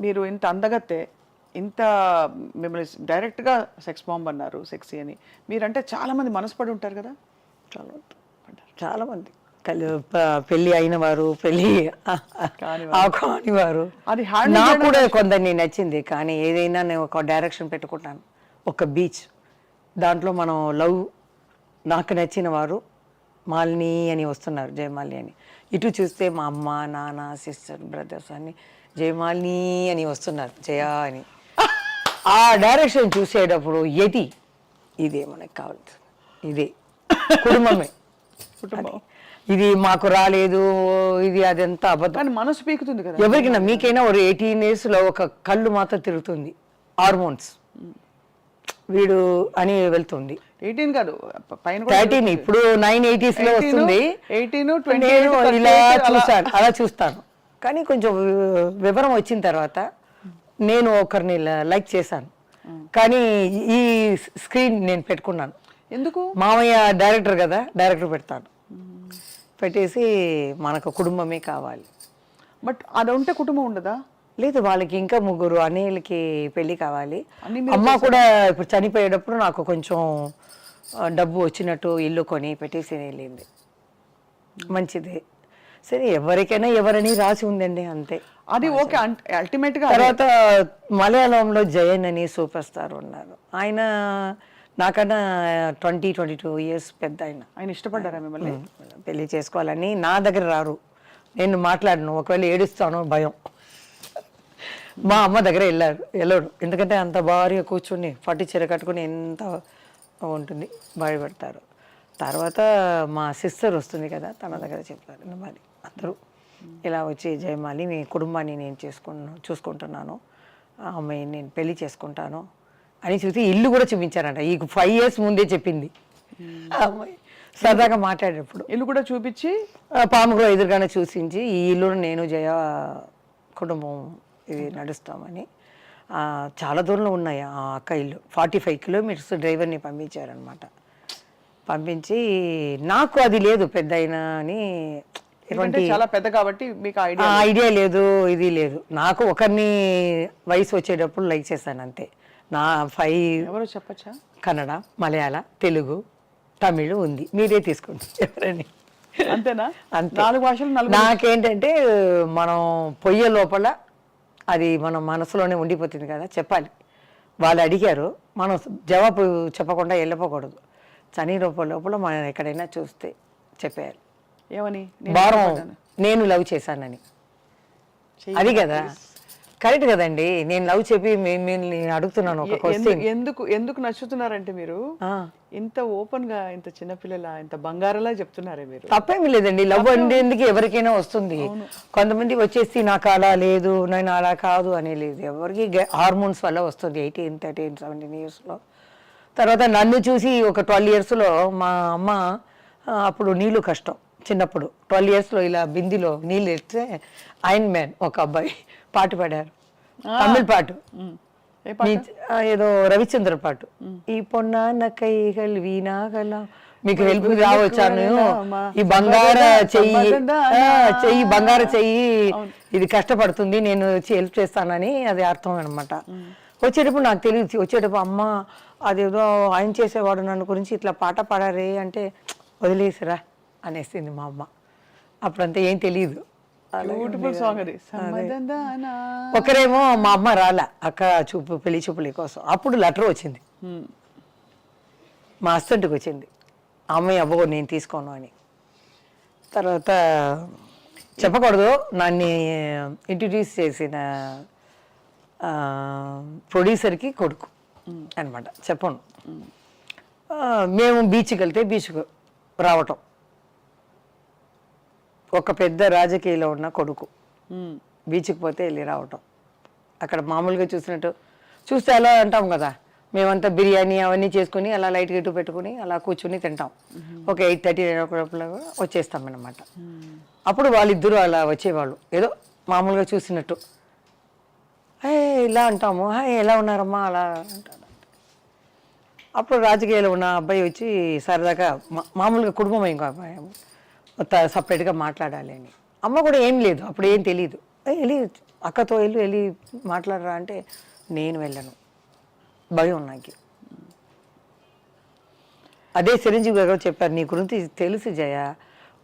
మీరు ఇంత అందగత్తే, ఇంత మిమ్మల్ని డైరెక్ట్గా సెక్స్ బాంబ్ అన్నారు, సెక్సీ అని. మీరంటే చాలామంది మనసుపడి ఉంటారు కదా? చాలా చాలామంది పెళ్ళి అయిన వారు, పెళ్ళి కాని వారు. అది నాకు కూడా కొందరిని నచ్చింది. కానీ ఏదైనా నేను ఒక డైరెక్షన్ పెట్టుకుంటాను, ఒక బీచ్, దాంట్లో మనం లవ్, నాకు నచ్చిన వారు మాలిని అని వస్తున్నారు, జయమాలిని అని. ఇటు చూస్తే మా అమ్మ, నాన్న, సిస్టర్, బ్రదర్స్ అని జయమాలిని అని వస్తున్నారు, జయ అని. ఆ డైరెక్షన్ చూసేటప్పుడు ఇదే మనకు కావాలి, ఇదే కుటుంబమే, కుటుంబం. ఇది మాకు రాలేదు, ఇది అదంతా అబద్ధం. కానీ మనసు పీకుతుంది కదా ఎవరికైనా. మీకైనా ఒక 18 yearsలో ఒక కళ్ళు మాత్రం తిరుగుతుంది, హార్మోన్స్, వీడు అని వెళ్తుంది. 18 కాదు, పైన 13, ఇప్పుడు 980sలో వస్తుంది. 18, నేను ఇలా చూస్తాను, అలా చూస్తాను. కానీ కొంచెం వివరం వచ్చిన తర్వాత నేను ఒకరిని లైక్ చేశాను. కానీ ఈ స్క్రీన్ నేను పెట్టుకున్నాను. ఎందుకు? మామయ్య డైరెక్టర్ కదా, డైరెక్టర్ పెడతాను. పెట్టేసి మనకు కుటుంబమే కావాలి. బట్ అది ఉంటే కుటుంబం ఉండదా? లేదు, వాళ్ళకి ఇంకా 3 అన్నయ్యలకి పెళ్ళి కావాలి. అమ్మ కూడా ఇప్పుడు చనిపోయేటప్పుడు నాకు కొంచెం డబ్బు వచ్చినట్టు ఇల్లు కొని పెట్టేసి వెళ్ళింది. మంచిదే, సరే, ఎవరికైనా ఎవరని రాసి ఉందండి, అంతే. అది ఓకే. అల్టిమేట్ గా తర్వాత మలయాళంలో జయన్ అని సూపర్ స్టార్ ఉన్నారు. ఆయన నాకన్నా 22 years పెద్ద. ఆయన ఇష్టపడ్డారా మిమ్మల్ని? పెళ్లి చేసుకోవాలని నా దగ్గర రారు, నేను మాట్లాడను, ఒకవేళ ఏడుస్తాను భయం. మా అమ్మ దగ్గర వెళ్ళడు, ఎందుకంటే అంత భారీగా కూర్చుని పట్టు చీర కట్టుకుని ఎంత ఉంటుంది, భయపడతారు. తర్వాత మా సిస్టర్ వస్తుంది కదా, తన దగ్గర చెప్పారు, మరి అందరూ ఇలా వచ్చి జయమాలి మీ కుటుంబాన్ని నేను చూసుకుంటున్నాను, ఆ అమ్మాయిని నేను పెళ్లి చేసుకుంటాను అని చూసి ఇల్లు కూడా చూపించారంట. ఈ 5 years ముందే చెప్పింది ఆ అమ్మాయి. సరదాగా మాట్లాడేటప్పుడు ఇల్లు కూడా చూపించి, పాములో ఎదురుగానే చూసించి, ఈ ఇల్లు నేను జయ కుటుంబం ఇది నడుస్తామని. చాలా దూరంలో ఉన్నాయి ఆ అక్క ఇల్లు, 45 kilometers డ్రైవర్ని పంపించారనమాట. పంపించి నాకు అది లేదు పెద్ద అయినా అని, చాలా పెద్ద కాబట్టి మీకు ఐడియా లేదు, ఇది లేదు. నాకు ఒకరిని వయసు వచ్చేటప్పుడు లైక్ చేశాను, అంతే. నా 5 ఎవరో చెప్పచ్చా? కన్నడ, మలయాళ, తెలుగు, తమిళ్ ఉంది, మీరే తీసుకోండి ఎవరని. అంతేనా? అంతే, 4 భాషలు. నాకేంటంటే మనం పొయ్యే లోపల అది మన మనసులోనే ఉండిపోతుంది కదా, చెప్పాలి. వాళ్ళు అడిగారు, మనం జవాబు చెప్పకుండా వెళ్ళిపోకూడదు. చని లోపల మనం ఎక్కడైనా చూస్తే చెప్పేయాలి. ఏమని? నేను లవ్ చేశానని. అది కదా కరెక్ట్ కదండి. నేను లవ్ చెప్పి మిమ్మల్ని అడుగుతున్నాను ఒక క్వశ్చన్. ఎందుకు నచ్చుతున్నారంటే మీరు ఇంత ఓపెన్ గా, ఇంత చిన్నపిల్లల, ఇంత బంగారలా చెప్తున్నారే మీరు. తప్పేమీ లేదండి, లవ్ అనేందుకు ఎవరికైనా వస్తుంది. కొంతమంది వచ్చేసి నాకు అలా లేదు, నేను అలా కాదు అనే లేదు. ఎవరికి హార్మోన్స్ వల్ల వస్తుంది 18, 13, 17 yearsలో. తర్వాత నన్ను చూసి ఒక 12 yearsలో మా అమ్మ, అప్పుడు నీళ్ళు కష్టం చిన్నప్పుడు, 12 yearsలో ఇలా బిందిలో నీళ్ళు ఎత్తే ఐరన్ మ్యాన్ ఒక అబ్బాయి పాట పాడారు, తమిళ పాట, ఏదో రవిచంద్ర పాట. ఈ పొన్నాన్న కైగల్ వీణాగల, మీకు హెల్ప్ రావచ్చాను, ఈ బంగార చెయ్యి బంగార చెయ్యి ఇది కష్టపడుతుంది, నేను వచ్చి హెల్ప్ చేస్తానని అది అర్థం అనమాట. వచ్చేటప్పుడు నాకు తెలియదు, వచ్చేటప్పుడు అమ్మ అదేదో ఆయన చేసేవాడు నన్ను గురించి ఇట్లా పాట పాడారే అంటే, వదిలేసిరా అనేసింది మా అమ్మ. అప్పుడంతా ఏం తెలియదు. ఒకరేమో మా అమ్మ రాలే అక్క పెళ్లి చూపుల కోసం, అప్పుడు లెటర్ వచ్చింది, మా హస్బెండ్కి వచ్చింది, అమ్మాయి అబ్బో నేను తీసుకోను అని. తర్వాత చెప్పకూడదు, నన్ను ఇంట్రడ్యూస్ చేసిన ప్రొడ్యూసర్కి కొడుకు అనమాట, చెప్పను. మేము బీచ్కి వెళ్తే బీచ్కి రావటం, ఒక పెద్ద రాజకీయాల్లో ఉన్న కొడుకు బీచ్కి పోతే వెళ్ళి రావటం. అక్కడ మామూలుగా చూస్తే అలా అంటాం కదా, మేమంతా బిర్యానీ అవన్నీ చేసుకుని అలా లైట్ గిట్టు పెట్టుకుని అలా కూర్చుని తింటాం. ఒక 8:30, 9 వచ్చేస్తాం అన్నమాట. అప్పుడు వాళ్ళిద్దరూ అలా వచ్చేవాళ్ళు, ఏదో మామూలుగా చూసినట్టు, ఇలా అంటాము, ఎలా ఉన్నారమ్మా అలా అంటారు. అప్పుడు రాజకీయాల్లో ఉన్న అబ్బాయి వచ్చి సరదాగా మామూలుగా కుటుంబం ఇంకా సపరేట్గా మాట్లాడాలి అని. అమ్మ కూడా ఏం లేదు, అప్పుడు ఏం తెలియదు, అక్కతో వెళ్ళి మాట్లాడరా అంటే నేను వెళ్ళను, భయం నాకు. అదే చిరంజీవి గారు చెప్పారు, నీ గురించి తెలుసు జయ,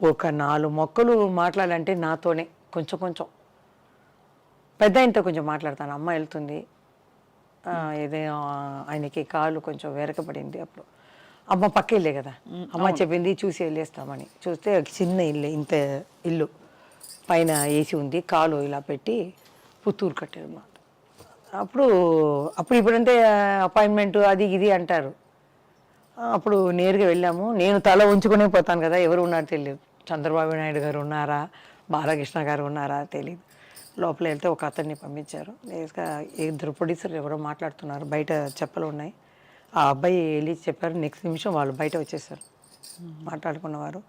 ఒక 4 మొక్కలు మాట్లాడాలంటే నాతోనే కొంచెం పెద్ద ఆయనతో కొంచెం మాట్లాడతాను. అమ్మ వెళ్తుంది, ఏదైనా ఆయనకి కాలు కొంచెం వెరకబడింది, అప్పుడు అమ్మ పక్క ఇల్లే కదా, అమ్మ చెప్పింది చూసి వెళ్ళేస్తామని. చూస్తే చిన్న ఇల్లు, ఇంత ఇల్లు, పైన ఏసీ ఉంది, కాలు ఇలా పెట్టి పుత్తూరు కట్టారు అన్నమాట. అప్పుడు ఇప్పుడంటే అపాయింట్మెంట్ అది ఇది అంటారు. అప్పుడు నేరుగా వెళ్ళాము. నేను తల ఉంచుకునే పోతాను కదా, ఎవరు ఉన్నారో తెలియదు. చంద్రబాబు నాయుడు గారు ఉన్నారా, బాలకృష్ణ గారు ఉన్నారా తెలియదు. లోపల వెళ్తే ఒక అతన్ని పంపించారు. నేరుగా 2 ప్రొడ్యూసర్లు ఎవరో మాట్లాడుతున్నారు, బయట చెప్పలు ఉన్నాయి. ఆ అబ్బాయి వెళ్ళి చెప్పారు, నెక్స్ట్ నిమిషం వాళ్ళు బయట వచ్చేసారు మాట్లాడుకున్నవారు.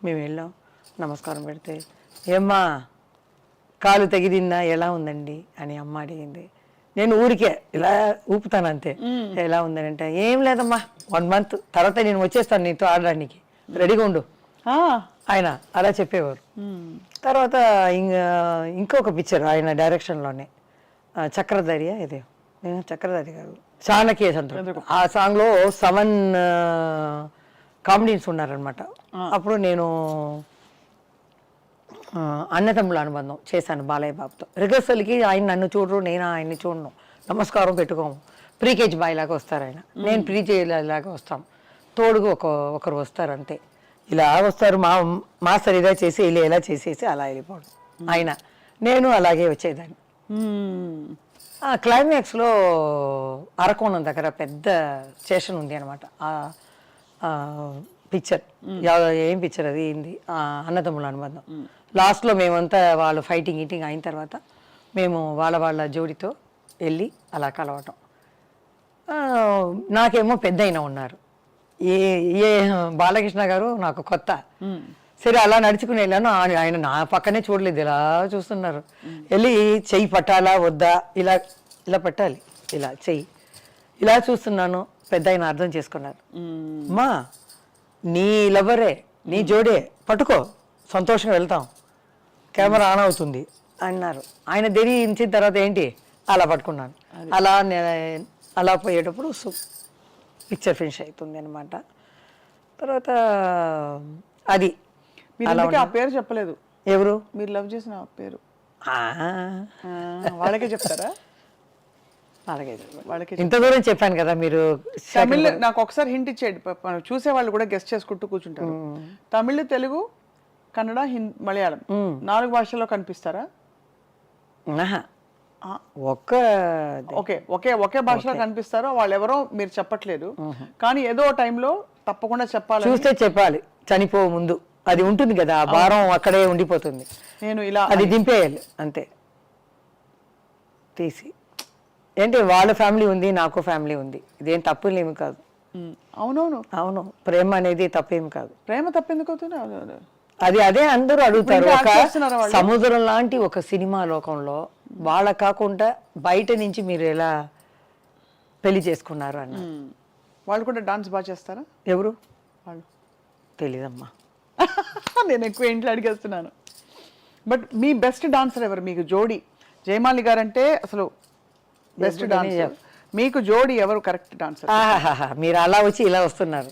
మేము వెళ్ళాం, నమస్కారం పెడితే, ఏమ్మా కాలు తెగిదిందా, ఎలా ఉందండి అని అమ్మ అడిగింది. నేను ఊరికే ఇలా ఊపుతాను అంతే. ఎలా ఉందని అంటే, ఏం లేదమ్మా 1 month తర్వాత నేను వచ్చేస్తాను నీతో ఆడడానికి, రెడీగా ఉండు ఆయన అలా చెప్పేవారు. తర్వాత ఇంకొక పిక్చర్ ఆయన డైరెక్షన్లోనే, చక్రధారి ఇదే చక్రధారి గారు చాణక్య సంతృప్తి, ఆ సాంగ్లో 7 కామెడీన్స్ ఉన్నారనమాట. అప్పుడు నేను అన్నతమ్ముల అనుబంధం చేశాను బాలయ్య బాబుతో. రిహర్సల్కి ఆయన నన్ను చూడరు, నేను ఆయన్ని చూడను, నమస్కారం పెట్టుకోము. ప్రీకేజ్ బాయ్ లాగా వస్తారు ఆయన, నేను ప్రీకేజ్ లాగా వస్తాం, తోడుగా ఒకరు వస్తారు అంతే. ఇలా వస్తారు, మాస్టర్ ఇలా చేసి ఇలా చేసేసి అలా వెళ్ళిపోవడం. ఆయన నేను అలాగే వచ్చేదాన్ని. క్లైమాక్స్లో అరకోణం దగ్గర పెద్ద స్టేషన్ ఉంది అనమాట. పిక్చర్ ఏం పిక్చర్ అది ఏంది, అన్నదమ్ముల అనుబంధం. లాస్ట్లో మేమంతా వాళ్ళు ఫైటింగ్ ఈటింగ్ అయిన తర్వాత మేము వాళ్ళ జోడితో వెళ్ళి అలా కలవటం. నాకేమో పెద్ద అయినా ఉన్నారు, ఏ బాలకృష్ణ గారు నాకు కొత్త. సరే అలా నడుచుకుని వెళ్ళాను, ఆయన నా పక్కనే చూడలేదు, ఇలా చూస్తున్నారు. వెళ్ళి చెయ్యి పట్టాలా వద్దా, ఇలా పట్టాలి, ఇలా చెయ్యి ఇలా చూస్తున్నాను. పెద్ద ఆయన అర్థం చేసుకున్నారు, అమ్మా నీ లవరే, నీ జోడే, పట్టుకో సంతోషంగా వెళ్తాం, కెమెరా ఆన్ అవుతుంది అన్నారు. ఆయన ధరించిన తర్వాత ఏంటి అలా పట్టుకున్నాను. అలా పోయేటప్పుడు పిక్చర్ ఫినిష్ అవుతుంది అనమాట. తర్వాత అది ఆ పేరు చెప్పలేదు, ఎవరు మీరు లవ్ చేసిన పేరు వాళ్ళకే చెప్తారా? వాళ్ళకి ఇంత దూరం చెప్పాను కదా. మీరు తమిళ్ నాకు ఒకసారి హింట్ ఇచ్చేయండి, చూసే వాళ్ళు కూడా గెస్ట్ చేసుకుంటూ కూర్చుంటారు. తమిళ్, తెలుగు, కన్నడ, మలయాళం 4 భాషల్లో కనిపిస్తారా? ఒకే భాషలో కనిపిస్తారో వాళ్ళు ఎవరో మీరు చెప్పట్లేదు, కానీ ఏదో టైంలో తప్పకుండా చెప్పాలి, చూస్తే చెప్పాలి. చనిపో ముందు అది ఉంటుంది కదా, ఆ భారం అక్కడే ఉండిపోతుంది. నేను ఇలా అది దింపేయాలి అంతే తీసి. ఏంటి వాళ్ళ ఫ్యామిలీ ఉంది, నాకు ఫ్యామిలీ ఉంది, ఇదేం తప్పులేమి కాదు. అవును, ప్రేమ అనేది తప్పేమి కాదు. ప్రేమ తప్పెందుకు అవుతుంది? అదే అందరూ అడుగుతారు. ఒక సముద్రం లాంటి ఒక సినిమా లోకంలో వాళ్ళ కాకుండా బయట నుంచి మీరు ఎలా పెళ్లి చేసుకున్నారు అన్న. వాళ్ళు కూడా డాన్స్ బాగా చేస్తారా? ఎవరు వాళ్ళు తెలీదమ్మా, నేను ఎక్కువ ఇంట్లో అడిగేస్తున్నాను. బట్ మీ బెస్ట్ డాన్సర్ ఎవరు మీకు జోడి? జయమాలి గారు అంటే అసలు బెస్ట్ డాన్సర్, మీకు జోడి ఎవరు కరెక్ట్ డాన్సర్? మీరు అలా వచ్చి ఇలా వస్తున్నారు.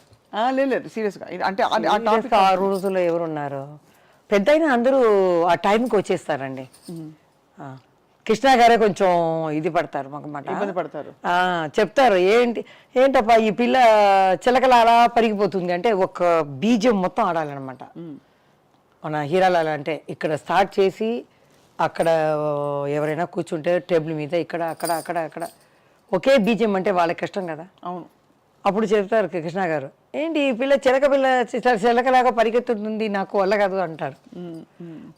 లేదు సీరియస్గా, అంటే ఆ రోజుల్లో ఎవరున్నారు పెద్ద అయినా అందరూ ఆ టైంకి వచ్చేస్తారండి. కృష్ణ గారే కొంచెం ఇది పడతారు, ఇబ్బంది పడతారు, చెప్తారు ఏంటప్పా ఈ పిల్ల చిలకల అలా పరిగిపోతుంది అంటే ఒక బీజం మొత్తం ఆడాలన్నమాట. మన హీరాలాల అంటే ఇక్కడ స్టార్ట్ చేసి అక్కడ ఎవరైనా కూర్చుంటే టేబుల్ మీద ఇక్కడ అక్కడ అక్కడ అక్కడ ఒకే బీజం అంటే వాళ్ళకి కష్టం కదా. అవును, అప్పుడు చెప్తారు కృష్ణ గారు, ఏంటి ఈ పిల్ల చిలకలాగా పరిగెత్తుతుంది, నాకు వల్ల కాదు అంటారు.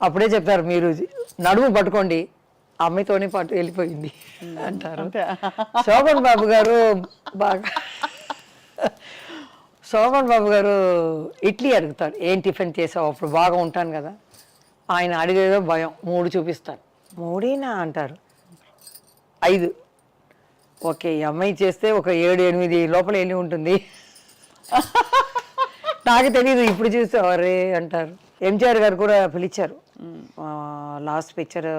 అప్పుడే చెప్తారు, మీరు నడుము పట్టుకోండి, అమ్మాయితోనే పాటు వెళ్ళిపోయింది అంటారు. శోభన్ బాబు గారు శోభన్ బాబు గారు ఇడ్లీ అడుగుతారు, ఏం టిఫిన్ చేసావు, అప్పుడు బాగా ఉంటాను కదా. ఆయన అడిగేదో భయం, 3 చూపిస్తారు, 3 అంటారు, 5. ఓకే, ఈ అమ్మాయి చేస్తే ఒక 7-8 లోపల వెళ్ళి ఉంటుంది. నాకు తెలీదు, ఇప్పుడు చూస్తే అవరే అంటారు. ఎంజిఆర్ గారు కూడా పిలిచారు, లాస్ట్ పిక్చర్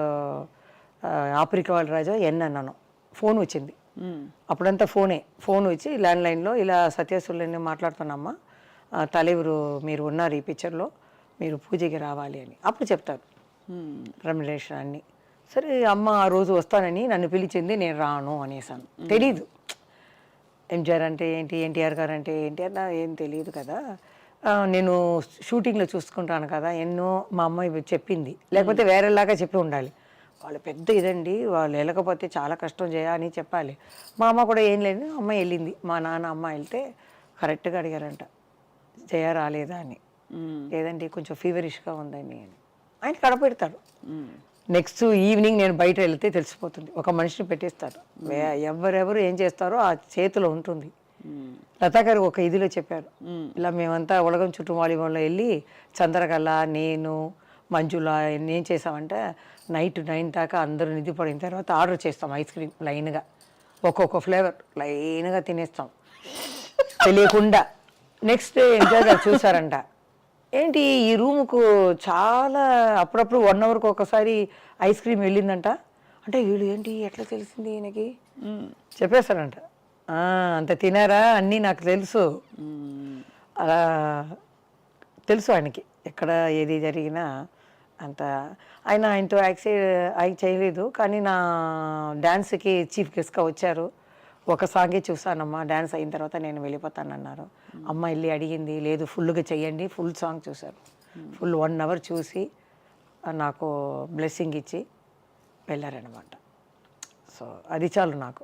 ఆప్రికావాల రాజా ఎన్ అన్నాను. ఫోన్ వచ్చింది, అప్పుడంతా ఫోన్ వచ్చి ల్యాండ్లైన్లో ఇలా సత్యసుల్ని మాట్లాడుతున్నామ్మా, తలెవరు మీరు ఉన్నారు ఈ పిక్చర్లో, మీరు పూజకి రావాలి అని అప్పుడు చెప్తారు రెమ్యునరేషన్ అన్నీ. సరే అమ్మ ఆ రోజు వస్తానని నన్ను పిలిచింది, నేను రాను అనేసాను. తెలీదు ఎంజిఆర్ అంటే ఏంటి, ఎన్టీఆర్ గారు అంటే ఏంటి అన్న ఏం తెలియదు కదా. నేను షూటింగ్లో చూసుకుంటాను కదా, ఎన్నో మా అమ్మాయి చెప్పింది, లేకపోతే వేరేలాగా చెప్పి ఉండాలి. వాళ్ళు పెద్ద ఇదండి, వాళ్ళు వెళ్ళకపోతే చాలా కష్టం అని చెప్పాలి. మా అమ్మ కూడా ఏం లేదు, అమ్మాయి వెళ్ళింది. మా నాన్న అమ్మ వెళ్తే కరెక్ట్గా అడిగారంట, జయ రాలేదా అని. లేదండి కొంచెం ఫీవరిష్గా ఉందని అని ఆయన కడపెడతారు. నెక్స్ట్ ఈవినింగ్ నేను బయట వెళ్తే తెలిసిపోతుంది, ఒక మనిషిని పెట్టేస్తారు. ఎవరెవరు ఏం చేస్తారో ఆ చేతిలో ఉంటుంది. లతా గారు ఒక ఇదిలో చెప్పారు, ఇలా మేమంతా ఉలగం చుట్టూ వాలీబాల్లో వెళ్ళి చంద్రకళ, నేను, మంజుల ఏం చేసామంటే నైట్ 9 దాకా అందరూ నిధి పడిన తర్వాత ఆర్డర్ చేస్తాం ఐస్ క్రీమ్ లైన్గా, ఒక్కొక్క ఫ్లేవర్ లైన్గా తినేస్తాం తెలియకుండా. నెక్స్ట్ డే ఎంజాయ్ గారు చూసారంట, ఏంటి ఈ రూముకు చాలా అప్పుడప్పుడు 1 అవర్కి ఒకసారి ఐస్ క్రీమ్ వెళ్ళిందంట. అంటే వీళ్ళు ఏంటి ఎట్లా తెలిసింది ఈయనకి చెప్పేశారంట. అంత తినారా అన్నీ నాకు తెలుసు, అలా తెలుసు ఆయనకి ఎక్కడ ఏది జరిగినా అంత. ఆయనతో యాక్ట్ చేయలేదు, కానీ నా డ్యాన్స్కి చీఫ్ గెస్ట్గా వచ్చారు. ఒక సాంగే చూసానమ్మా, డ్యాన్స్ అయిన తర్వాత నేను వెళ్ళిపోతానన్నారు. అమ్మ వెళ్ళి అడిగింది, లేదు ఫుల్గా చెయ్యండి, ఫుల్ సాంగ్ చూశారు. ఫుల్ 1 అవర్ చూసి నాకు బ్లెస్సింగ్ ఇచ్చి వెళ్ళారనమాట. సో అది చాలు నాకు.